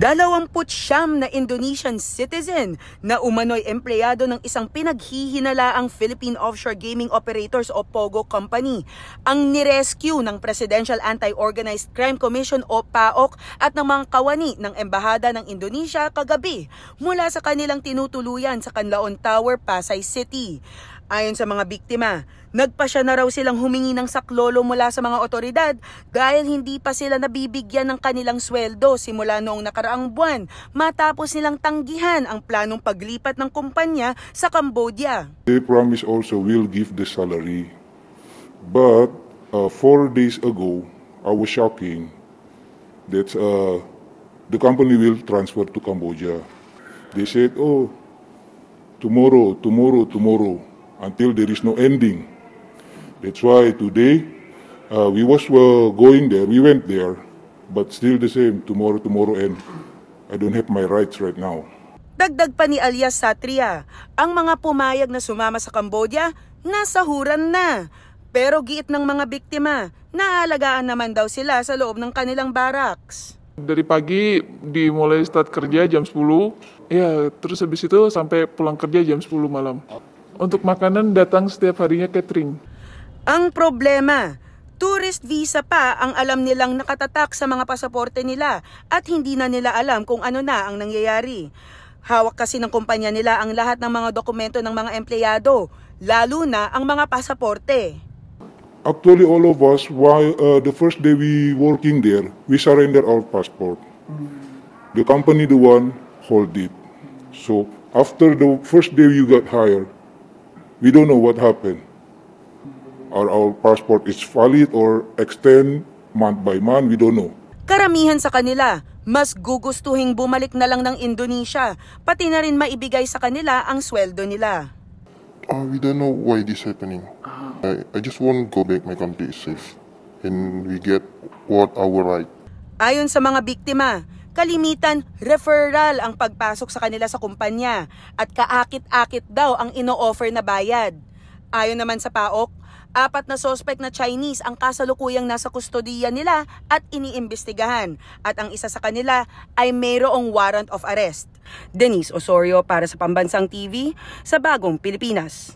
29 na Indonesian citizen na umano'y empleyado ng isang pinaghihinalaang Philippine Offshore Gaming Operators o POGO Company ang nirescue ng Presidential Anti-Organized Crime Commission o PAOC at ng mga kawani ng Embahada ng Indonesia kagabi mula sa kanilang tinutuluyan sa Canlaon Tower, Pasay City. Ayon sa mga biktima, nagpasya na raw silang humingi ng saklolo mula sa mga otoridad dahil hindi pa sila nabibigyan ng kanilang sweldo simula noong nakaraang buwan matapos nilang tanggihan ang planong paglipat ng kumpanya sa Cambodia. They promise also will give the salary. But 4 days ago, I was shocking that the company will transfer to Cambodia. They said, oh, tomorrow, until there is no ending. That's why today we was going there, we went there, but still the same, tomorrow, and I don't have my rights right now. Dagdag pa ni alias Satria, ang mga pumayag na sumama sa Cambodia, nasahuran na. Pero giit ng mga biktima, naalagaan naman daw sila sa loob ng kanilang barracks. Dari pagi dimulai start kerja jam 10, ya terus habis itu sampai pulang kerja jam 10 malam. Untuk makanan datang setiap harinya catering. Ang problema, tourist visa pa ang alam nilang nakatatak sa mga pasaporte nila at hindi na nila alam kung ano na ang nangyayari. Hawak kasi ng kumpanya nila ang lahat ng mga dokumento ng mga empleyado, lalo na ang mga pasaporte. Actually, all of us, while the first day we working there, we surrender our passport. The company, the one, hold it. So after the first day you got hired, we don't know what happened. Our passport is valid or extend month by month, we don't know. Karamihan sa kanila, mas gugustuhing bumalik na lang ng Indonesia, pati na rin maibigay sa kanila ang sweldo nila. We don't know why this happening. I just want to go back, my country is safe. And we get what our right. Ayon sa mga biktima, kalimitan referral ang pagpasok sa kanila sa kumpanya at kaakit-akit daw ang ino-offer na bayad. Ayon naman sa PAOC, 4 na suspect na Chinese ang kasalukuyang nasa kustodiya nila at iniimbestigahan at ang isa sa kanila ay mayroong warrant of arrest. Denise Osorio para sa Pambansang TV sa Bagong Pilipinas.